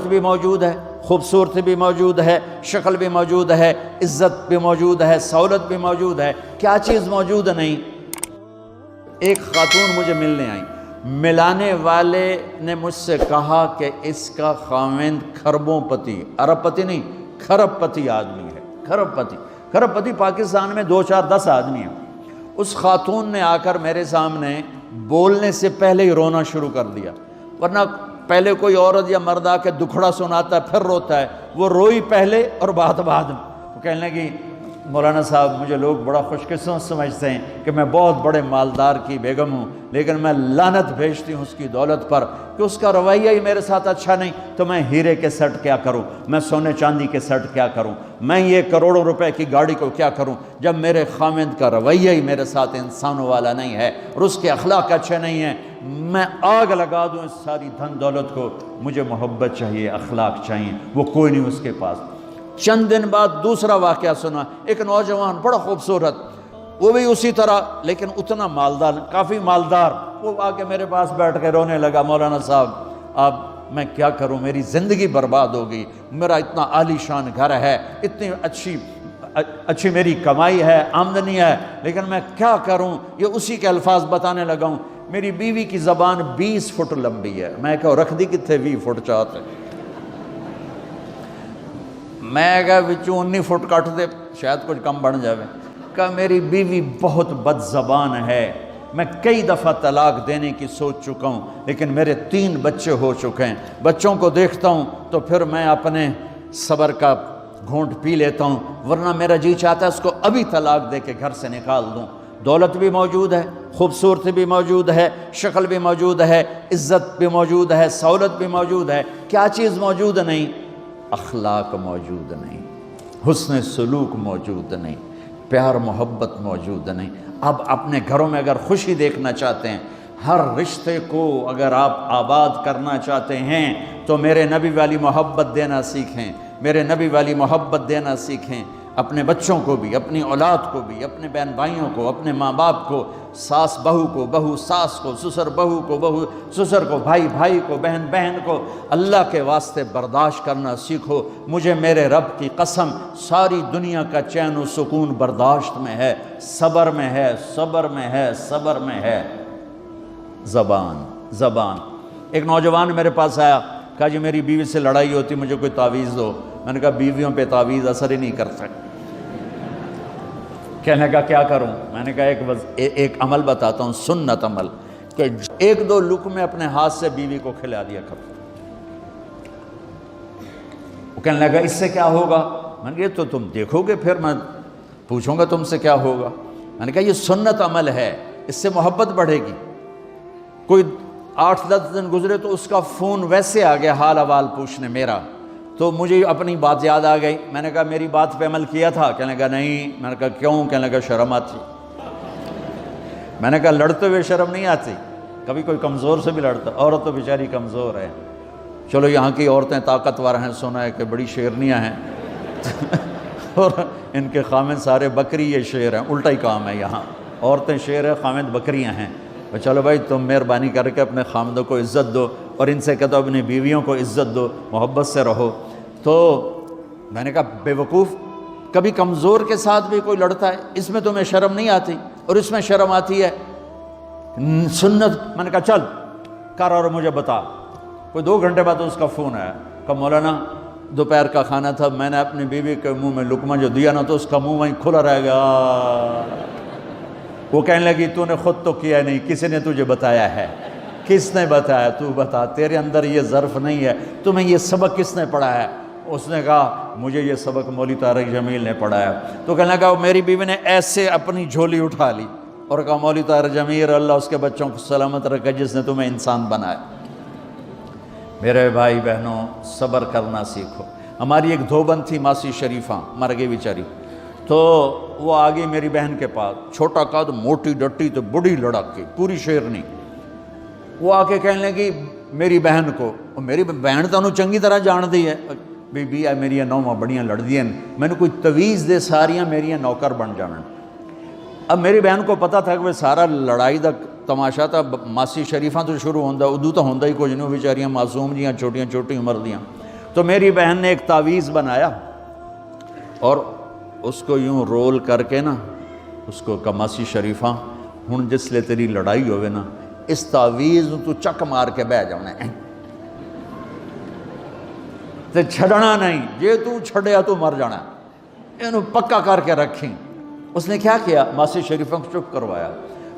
بھی موجود ہے، خوبصورتی بھی موجود ہے، شکل بھی موجود ہے، عزت بھی موجود ہے، سہولت بھی موجود ہے، کیا چیز موجود نہیں؟ ایک خاتون مجھے ملنے آئی، ملانے والے نے مجھ سے کہا کہ اس کا خاوند کھربوں پتی، ارب پتی نہیں، کھرب پتی آدمی ہے، کھرب پتی۔ کھرب پتی پاکستان میں 2 4 10 آدمی ہیں۔ اس خاتون نے آ کر میرے سامنے بولنے سے پہلے ہی رونا شروع کر دیا، ورنہ پہلے کوئی عورت یا مرد آ کے دکھڑا سناتا ہے پھر روتا ہے، وہ روئی پہلے اور بعد وہ کہنے لگی مولانا صاحب مجھے لوگ بڑا خوش قسمت سمجھتے ہیں کہ میں بہت بڑے مالدار کی بیگم ہوں، لیکن میں لعنت بھیجتی ہوں اس کی دولت پر کہ اس کا رویہ ہی میرے ساتھ اچھا نہیں، تو میں ہیرے کے سیٹ کیا کروں، میں سونے چاندی کے سیٹ کیا کروں، میں یہ کروڑوں روپے کی گاڑی کو کیا کروں جب میرے خاوند کا رویہ ہی میرے ساتھ انسانوں والا نہیں ہے اور اس کے اخلاق اچھے نہیں ہیں۔ میں آگ لگا دوں اس ساری دھن دولت کو، مجھے محبت چاہیے، اخلاق چاہیے، وہ کوئی نہیں اس کے پاس۔ چند دن بعد دوسرا واقعہ سنا، ایک نوجوان بڑا خوبصورت، وہ بھی اسی طرح لیکن اتنا مالدار، کافی مالدار، وہ آ کے میرے پاس بیٹھ کے رونے لگا، مولانا صاحب اب میں کیا کروں، میری زندگی برباد ہو گئی، میرا اتنا عالی شان گھر ہے، اتنی اچھی میری کمائی ہے، آمدنی ہے، لیکن میں کیا کروں۔ یہ اسی کے الفاظ بتانے لگا ہوں، میری بیوی کی زبان 20 فٹ لمبی ہے، میں کہا رکھ دی کتنے 20 فٹ چاہتے، میں کہا وچوں 19 فٹ کٹ دے شاید کچھ کم بن جاوے۔ کہا میری بیوی بہت بد زبان ہے، میں کئی دفعہ طلاق دینے کی سوچ چکا ہوں، لیکن میرے 3 بچے ہو چکے ہیں، بچوں کو دیکھتا ہوں تو پھر میں اپنے صبر کا گھونٹ پی لیتا ہوں، ورنہ میرا جی چاہتا ہے اس کو ابھی طلاق دے کے گھر سے نکال دوں۔ دولت بھی موجود ہے، خوبصورتی بھی موجود ہے، شکل بھی موجود ہے، عزت بھی موجود ہے، سہولت بھی موجود ہے، کیا چیز موجود نہیں؟ اخلاق موجود نہیں، حسن سلوک موجود نہیں، پیار محبت موجود نہیں۔ اب اپنے گھروں میں اگر خوشی دیکھنا چاہتے ہیں، ہر رشتے کو اگر آپ آباد کرنا چاہتے ہیں تو میرے نبی والی محبت دینا سیکھیں، میرے نبی والی محبت دینا سیکھیں، اپنے بچوں کو بھی، اپنی اولاد کو بھی، اپنے بہن بھائیوں کو، اپنے ماں باپ کو، ساس بہو کو، بہو ساس کو، سسر بہو کو، بہو سسر کو، بھائی بھائی کو، بہن بہن کو، اللہ کے واسطے برداشت کرنا سیکھو۔ مجھے میرے رب کی قسم ساری دنیا کا چین و سکون برداشت میں ہے، صبر میں ہے، صبر میں ہے، صبر میں ہے۔ زبان۔ ایک نوجوان میرے پاس آیا، کہا جی میری بیوی سے لڑائی ہوتی، مجھے کوئی تعویذ دو۔ میں نے کہا بیویوں پہ تعویذ اثر ہی نہیں کرتا۔ کہنے کا کیا کروں؟ میں نے کہا ایک عمل بتاتا ہوں، سنت عمل، کہ 1 2 لقمے اپنے ہاتھ سے بیوی کو کھلا دیا کرو۔ وہ کہنے لگا اس سے کیا ہوگا؟ میں نے کہا تو تم دیکھو گے، پھر میں پوچھوں گا تم سے کیا ہوگا۔ میں نے کہا یہ سنت عمل ہے، اس سے محبت بڑھے گی۔ کوئی 8 10 دن گزرے تو اس کا فون ویسے آ گیا حال احوال پوچھنے میرا، تو مجھے اپنی بات یاد آ گئی۔ میں نے کہا میری بات پہ عمل کیا تھا؟ کہنے لگا نہیں۔ میں نے کہا کیوں؟ کہنے لگا شرم آتی۔ میں نے کہا لڑتے ہوئے شرم نہیں آتی؟ کبھی کوئی کمزور سے بھی لڑتا، عورت تو بیچاری کمزور ہے۔ چلو یہاں کی عورتیں طاقتور ہیں، سنا ہے کہ بڑی شیرنیاں ہیں اور ان کے خامد سارے بکری یہ شیر ہیں، الٹا ہی کام ہے یہاں، عورتیں شیر ہیں، خامد بکریاں ہیں۔ چلو بھائی تم مہربانی کر کے اپنے خامدوں کو عزت دو، اور ان سے کہتا ہوں اپنی بیویوں کو عزت دو، محبت سے رہو۔ تو میں نے کہا بے وقوف، کبھی کمزور کے ساتھ بھی کوئی لڑتا ہے، اس میں تمہیں شرم نہیں آتی؟ اور اس میں شرم آتی ہے سنت۔ میں نے کہا چل کر اور مجھے بتا۔ کوئی 2 گھنٹے بعد اس کا فون آیا، کہا مولانا دوپہر کا کھانا تھا، میں نے اپنی بیوی کے منہ میں لقمہ جو دیا نا تو اس کا منہ وہیں کھلا رہ گیا۔ وہ کہنے لگی تو نے خود تو کیا نہیں، کسی نے تجھے بتایا ہے؟ کس نے بتایا؟ تو بتا، تیرے اندر یہ ظرف نہیں ہے، تمہیں یہ سبق کس نے پڑھایا ہے؟ اس نے کہا مجھے یہ سبق مولوی طارق جمیل نے پڑھایا۔ تو کہنے لگا میری بیوی نے ایسے اپنی جھولی اٹھا لی اور کہا مولوی طارق جمیل اللہ اس کے بچوں کو سلامت رکھے جس نے تمہیں انسان بنایا۔ میرے بھائی بہنوں صبر کرنا سیکھو۔ ہماری ایک دھوبن تھی ماسی شریفہ، مر گئی بیچاری، تو وہ آ گئی میری بہن کے پاس، چھوٹا قد، موٹی ڈٹی، تو بڑی لڑک کی، پوری شیرنی۔ وہ آ کے کہنے لگی میری بہن کو، میری بہن تو انہوں چنگی طرح جان دی ہے، بی بی ہے میری نوواں بڑیاں لڑ دیا، میں نے کوئی تویز دے ساریاں میری نوکر بن جانا۔ اب میری بہن کو پتا تھا کہ وہ سارا لڑائی دا تماشا تھا، ماسی شریفہ تو شروع ہوندہ، ادو تو ہوندہ ہی کچھ نہیں، بیچاریاں معصوم جیاں چھوٹیاں چھوٹی عمر دیاں۔ تو میری بہن نے ایک تعویذ بنایا اور اس کو یوں رول کر کے نا اس کو کماسی شریفہ ہن جس لے تیری لڑائی ہوئے نا اس تعویذ تو چک مار کے بہ جانا ہے تے چھڑنا نہیں، جے تو چھڑیا تو مر جانا، انہوں پکا کر کے رکھیں۔ اس نے کیا کیا؟ ماسی شریفوں کو چپ کروایا۔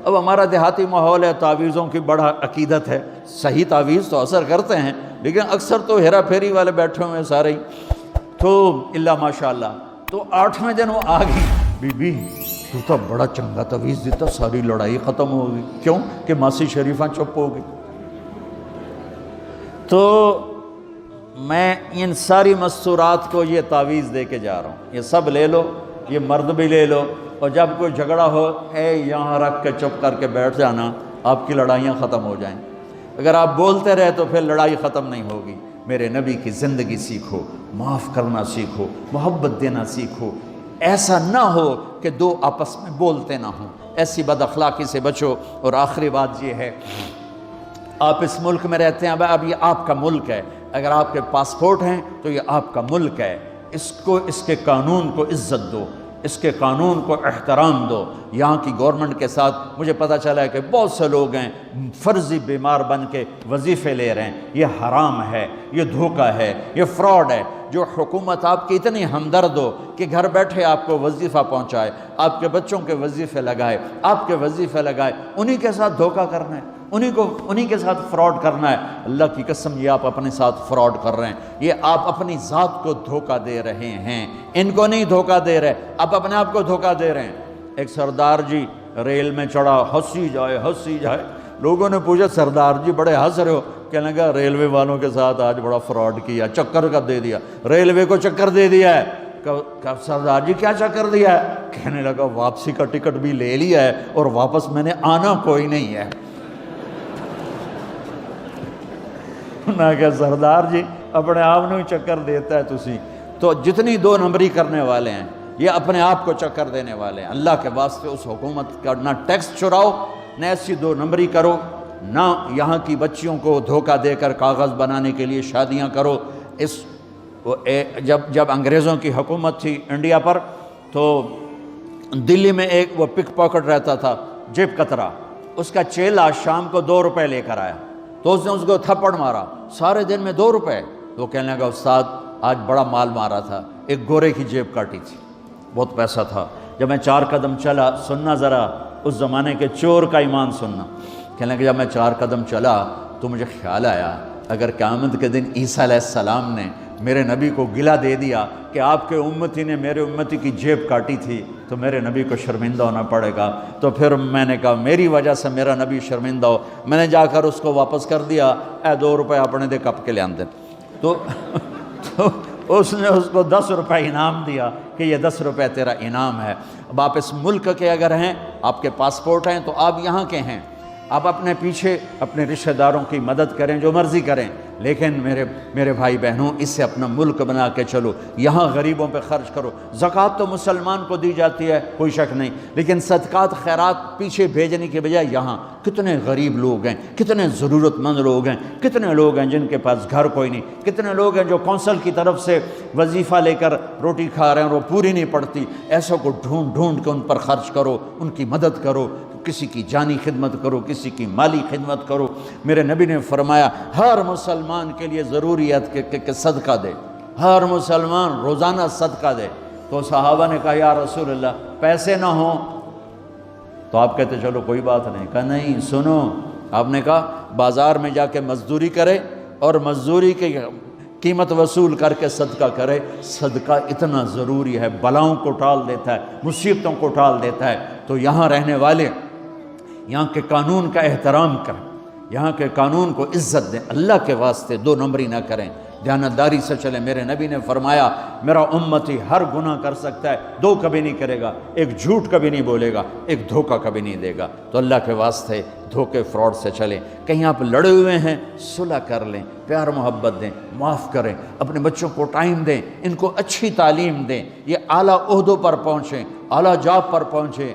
اب ہمارا دیہاتی ماحول ہے، تعویذوں کی بڑا عقیدت ہے، صحیح تعویذ تو اثر کرتے ہیں لیکن اکثر تو ہیرا پھیری والے بیٹھے ہوئے ہیں سارے ہی، تو اللہ ماشاءاللہ۔ تو 8ویں دن وہ آ گئی، بی بی تو تو بڑا چنگا تعویذ دیتا، ساری لڑائی ختم ہو گئی۔ کیوں کہ ماسی شریفہ چپ ہو گئی۔ تو میں ان ساری مستورات کو یہ تعویذ دے کے جا رہا ہوں، یہ سب لے لو، یہ مرد بھی لے لو، اور جب کوئی جھگڑا ہو یہاں رکھ کے چپ کر کے بیٹھ جانا، آپ کی لڑائیاں ختم ہو جائیں۔ اگر آپ بولتے رہے تو پھر لڑائی ختم نہیں ہوگی۔ میرے نبی کی زندگی سیکھو، معاف کرنا سیکھو، محبت دینا سیکھو، ایسا نہ ہو کہ دو آپس میں بولتے نہ ہوں، ایسی بد اخلاقی سے بچو۔ اور آخری بات یہ ہے، آپ اس ملک میں رہتے ہیں، اب یہ آپ کا ملک ہے، اگر آپ کے پاسپورٹ ہیں تو یہ آپ کا ملک ہے، اس کے قانون کو عزت دو، اس کے قانون کو احترام دو۔ یہاں کی گورنمنٹ کے ساتھ مجھے پتہ چلا ہے کہ بہت سے لوگ ہیں فرضی بیمار بن کے وظیفے لے رہے ہیں، یہ حرام ہے، یہ دھوکہ ہے، یہ فراڈ ہے۔ جو حکومت آپ کی اتنی ہمدرد ہو کہ گھر بیٹھے آپ کو وظیفہ پہنچائے، آپ کے بچوں کے وظیفے لگائے، آپ کے وظیفے لگائے، انہی کے ساتھ دھوکہ کرنا ہے، انہی کے ساتھ فراڈ کرنا ہے۔ اللہ کی قسم یہ آپ اپنے ساتھ فراڈ کر رہے ہیں، یہ آپ اپنی ذات کو دھوکہ دے رہے ہیں، ان کو نہیں دھوکہ دے رہے، آپ اپنے آپ کو دھوکہ دے رہے ہیں۔ ایک سردار جی ریل میں چڑھا، ہنسی جائے، لوگوں نے پوچھا سردار جی بڑے ہنس رہے ہو؟ کہنے لگا ریلوے والوں کے ساتھ آج بڑا فراڈ کیا، چکر کا دے دیا، ریلوے کو چکر دے دیا ہے۔ کہ سردار جی کیا چکر دیا ہے؟ کہنے لگا واپسی کا ٹکٹ بھی لے لیا ہے اور واپس میں نے آنا کوئی نہیں ہے۔ نہ کہ سردار جی اپنے آپ نے چکر دیتا ہے تسی تو جتنی 2 نمبری کرنے والے ہیں یہ اپنے آپ کو چکر دینے والے ہیں۔ اللہ کے واسطے اس حکومت کا نہ ٹیکس چراؤ، نہ ایسی 2 نمبری کرو، نہ یہاں کی بچیوں کو دھوکہ دے کر کاغذ بنانے کے لیے شادیاں کرو۔ جب انگریزوں کی حکومت تھی انڈیا پر تو دلی میں ایک وہ پک پاکٹ رہتا تھا جیب کترا، اس کا چیلا شام کو 2 روپے لے کر آیا تو اس نے اس کو تھپڑ مارا، سارے دن میں 2 روپے۔ تو کہنے لگا استاد آج بڑا مال مارا تھا، ایک گورے کی جیب کاٹی تھی، بہت پیسہ تھا۔ جب میں 4 قدم چلا، سننا ذرا اس زمانے کے چور کا ایمان سننا، کہنے لگا جب میں 4 قدم چلا تو مجھے خیال آیا اگر قیامت کے دن عیسیٰ علیہ السلام نے میرے نبی کو گلہ دے دیا کہ آپ کے امتی نے میرے امتی کی جیب کاٹی تھی تو میرے نبی کو شرمندہ ہونا پڑے گا۔ تو پھر میں نے کہا میری وجہ سے میرا نبی شرمندہ ہو، میں نے جا کر اس کو واپس کر دیا، اے 2 روپے اپنے دے کپ کے لے آندے۔ تو اس نے اس کو 10 روپے انعام دیا کہ یہ 10 روپے تیرا انعام ہے۔ اب آپ اس ملک کے اگر ہیں، آپ کے پاسپورٹ ہیں تو آپ یہاں کے ہیں، آپ اپنے پیچھے اپنے رشتہ داروں کی مدد کریں، جو مرضی کریں، لیکن میرے بھائی بہنوں اس سے اپنا ملک بنا کے چلو، یہاں غریبوں پہ خرچ کرو۔ زکوٰۃ تو مسلمان کو دی جاتی ہے کوئی شک نہیں، لیکن صدقات خیرات پیچھے بھیجنے کے بجائے یہاں کتنے غریب لوگ ہیں، کتنے ضرورت مند لوگ ہیں، کتنے لوگ ہیں جن کے پاس گھر کوئی نہیں، کتنے لوگ ہیں جو کونسل کی طرف سے وظیفہ لے کر روٹی کھا رہے ہیں اور وہ پوری نہیں پڑتی، ایسوں کو ڈھونڈ کے ان پر خرچ کرو، ان کی مدد کرو، کسی کی جانی خدمت کرو، کسی کی مالی خدمت کرو۔ میرے نبی نے فرمایا ہر مسلمان کے لیے ضروری ہے کہ صدقہ دے، ہر مسلمان روزانہ صدقہ دے۔ تو صحابہ نے کہا یا رسول اللہ پیسے نہ ہوں تو آپ کہتے چلو کوئی بات نہیں۔ کہا نہیں سنو، آپ نے کہا بازار میں جا کے مزدوری کرے اور مزدوری کی قیمت وصول کر کے صدقہ کرے، صدقہ اتنا ضروری ہے، بلاؤں کو ٹال دیتا ہے، مصیبتوں کو ٹال دیتا ہے۔ تو یہاں رہنے والے یہاں کے قانون کا احترام کریں، یہاں کے قانون کو عزت دیں، اللہ کے واسطے 2 نمبری نہ کریں، دیانتداری سے چلیں۔ میرے نبی نے فرمایا میرا امتی ہر گناہ کر سکتا ہے، 2 کبھی نہیں کرے گا، ایک جھوٹ کبھی نہیں بولے گا، ایک دھوکہ کبھی نہیں دے گا۔ تو اللہ کے واسطے دھوکے فراڈ سے چلیں۔ کہیں آپ لڑے ہوئے ہیں صلح کر لیں، پیار محبت دیں، معاف کریں، اپنے بچوں کو ٹائم دیں، ان کو اچھی تعلیم دیں، یہ اعلیٰ عہدوں پر پہنچیں، اعلیٰ جاب پر پہنچیں۔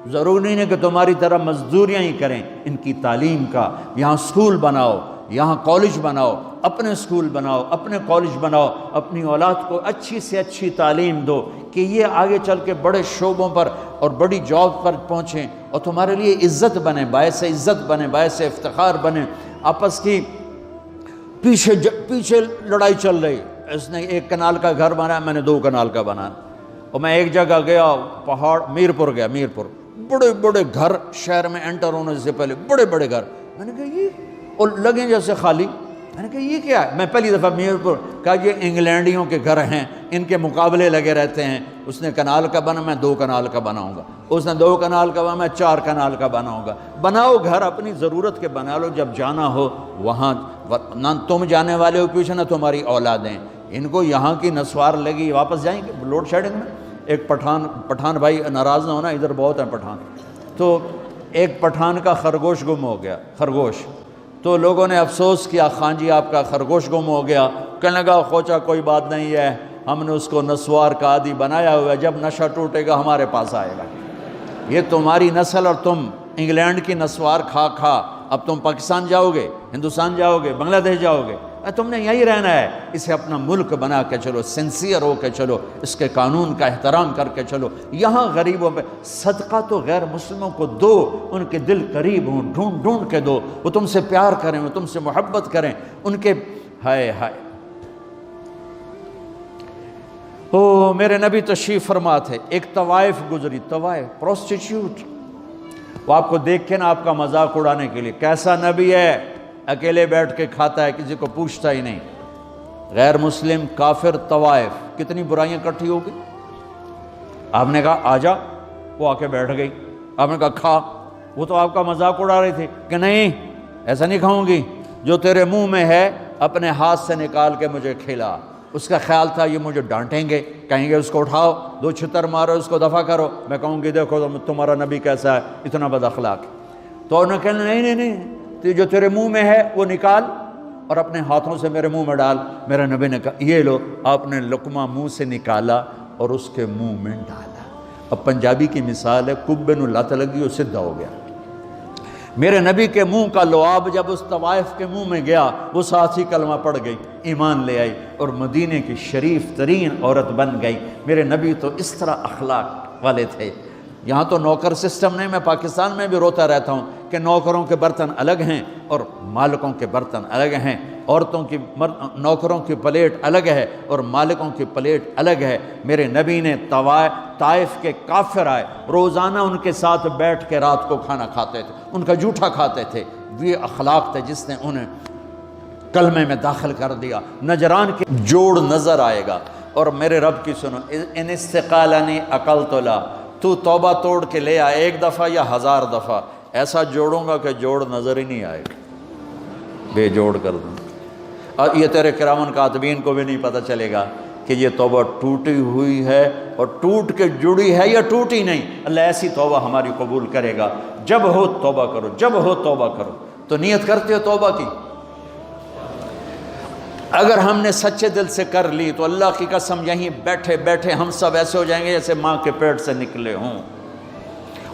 ضروری نہیں کہ تمہاری طرح مزدوریاں ہی کریں، ان کی تعلیم کا یہاں سکول بناؤ، یہاں کالج بناؤ، اپنے اسکول بناؤ، اپنے کالج بناؤ، اپنی اولاد کو اچھی سے اچھی تعلیم دو کہ یہ آگے چل کے بڑے شعبوں پر اور بڑی جاب پر پہنچیں اور تمہارے لیے عزت بنے، باعث عزت بنے، باعث افتخار بنے۔ آپس کی پیچھے لڑائی چل رہی، اس نے 1 کنال کا گھر بنایا، میں نے 2 کنال کا بنایا۔ اور میں ایک جگہ گیا، پہاڑ، میرپور گیا، میرپور بڑے بڑے گھر شہر میں انٹر ہونے سے پہلے، بڑے بڑے گھر، میں نے کہا یہ، اور لگیں جیسے خالی، میں نے کہا یہ کیا ہے؟ میں پہلی دفعہ میرپور، کہا یہ انگلینڈیوں کے گھر ہیں، ان کے مقابلے لگے رہتے ہیں، اس نے کنال کا بنا، میں 2 کنال کا بناؤں گا، اس نے 2 کنال کا بنا، میں 4 کنال کا بناؤں گا۔ بناؤ گھر اپنی ضرورت کے بنا لو، جب جانا ہو وہاں، نہ تم جانے والے ہو پیچھے نہ تمہاری اولادیں، ان کو یہاں کی نسوار لگی، واپس جائیں گے لوڈ شیڈنگ میں۔ ایک پٹھان بھائی ناراض نہ ہونا، ادھر بہت ہیں پٹھان، تو ایک پٹھان کا خرگوش گم ہو گیا، خرگوش، تو لوگوں نے افسوس کیا، خان جی آپ کا خرگوش گم ہو گیا، کہنے لگا خوچا کوئی بات نہیں ہے، ہم نے اس کو نسوار کا عادی بنایا ہوا ہے، جب نشہ ٹوٹے گا ہمارے پاس آئے گا۔ یہ تمہاری نسل اور تم انگلینڈ کی نسوار کھا کھا اب تم پاکستان جاؤ گے، ہندوستان جاؤ گے، بنگلہ دیش جاؤ گے، تم نے یہی رہنا ہے۔ اسے اپنا ملک بنا کے چلو، سنسیئر ہو کے چلو، اس کے قانون کا احترام کر کے چلو۔ یہاں غریبوں پہ صدقہ تو غیر مسلموں کو دو، ان کے دل قریب ہوں، ڈھونڈ ڈھونڈ کے دو، وہ تم سے پیار کریں، وہ تم سے محبت کریں، ان کے ہائے ہائے۔ او میرے نبی تشریف فرما تھے، ایک طوائف گزری، طوائف پروسٹیٹیوٹ، وہ آپ کو دیکھ کے نا آپ کا مذاق اڑانے کے لیے، کیسا نبی ہے، اکیلے بیٹھ کے کھاتا ہے، کسی کو پوچھتا ہی نہیں۔ غیر مسلم، کافر، طوائف، کتنی برائیاں اکٹھی ہو گئی۔ آپ نے کہا آ جا، وہ آ کے بیٹھ گئی، آپ نے کہا کھا، وہ تو آپ کا مذاق اڑا رہی تھی کہ نہیں ایسا نہیں کھاؤں گی، جو تیرے منہ میں ہے اپنے ہاتھ سے نکال کے مجھے کھلا۔ اس کا خیال تھا یہ مجھے ڈانٹیں گے، کہیں گے اس کو اٹھاؤ، 2 چھتر مارو، اس کو دفع کرو، میں کہوں گی دیکھو تمہارا نبی کیسا ہے، اتنا بد اخلاق۔ تو انہوں نے کہا نہیں، تو جو تیرے منہ میں ہے وہ نکال اور اپنے ہاتھوں سے میرے منہ میں ڈال۔ میرے نبی نے کہا یہ لو، آپ نے لقمہ منہ سے نکالا اور اس کے منہ میں ڈالا۔ اب پنجابی کی مثال ہے، کبے نو لت لگی اور سدھا ہو گیا۔ میرے نبی کے منہ کا لعاب جب اس طوائف کے منہ میں گیا، وہ ساتھ ہی کلمہ پڑھ گئی، ایمان لے آئی اور مدینے کی شریف ترین عورت بن گئی۔ میرے نبی تو اس طرح اخلاق والے تھے۔ یہاں تو نوکر سسٹم نہیں، میں پاکستان میں بھی روتا رہتا ہوں کہ نوکروں کے برتن الگ ہیں اور مالکوں کے برتن الگ ہیں، عورتوں کی نوکروں کی پلیٹ الگ ہے اور مالکوں کی پلیٹ الگ ہے۔ میرے نبی نے طائف کے کافر آئے، روزانہ ان کے ساتھ بیٹھ کے رات کو کھانا کھاتے تھے، ان کا جھوٹا کھاتے تھے۔ یہ اخلاق تھے جس نے انہیں کلمے میں داخل کر دیا۔ نجران کے جوڑ نظر آئے گا، اور میرے رب کی سنو، ان استقالنی عقلت لا، تو توبہ توڑ کے لے آئے 1 دفعہ یا 1000 دفعہ، ایسا جوڑوں گا کہ جوڑ نظر ہی نہیں آئے گا، بے جوڑ کر دوں۔ اور یہ تیرے کرامن کاتبین کو بھی نہیں پتہ چلے گا کہ یہ توبہ ٹوٹی ہوئی ہے اور ٹوٹ کے جڑی ہے یا ٹوٹی نہیں۔ اللہ ایسی توبہ ہماری قبول کرے گا۔ جب ہو توبہ کرو، جب ہو توبہ کرو۔ تو نیت کرتے ہو توبہ کی؟ اگر ہم نے سچے دل سے کر لی تو اللہ کی قسم یہیں بیٹھے بیٹھے ہم سب ایسے ہو جائیں گے جیسے ماں کے پیٹ سے نکلے ہوں۔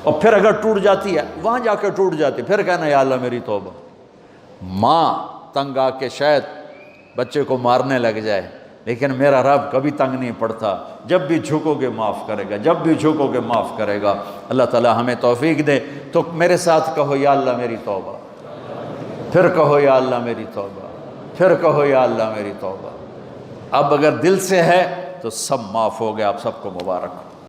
اور پھر اگر ٹوٹ جاتی ہے، وہاں جا کے ٹوٹ جاتی، پھر کہنا یا اللہ میری توبہ۔ ماں تنگ آ کے شاید بچے کو مارنے لگ جائے، لیکن میرا رب کبھی تنگ نہیں پڑتا، جب بھی جھکو گے معاف کرے گا، جب بھی جھکو گے معاف کرے گا۔ اللہ تعالی ہمیں توفیق دے۔ تو میرے ساتھ کہو یا اللہ میری توبہ، پھر کہو یا اللہ میری توبہ، پھر کہو یا اللہ میری توبہ۔ اب اگر دل سے ہے تو سب معاف ہو گیا۔ آپ سب کو مبارک ہو۔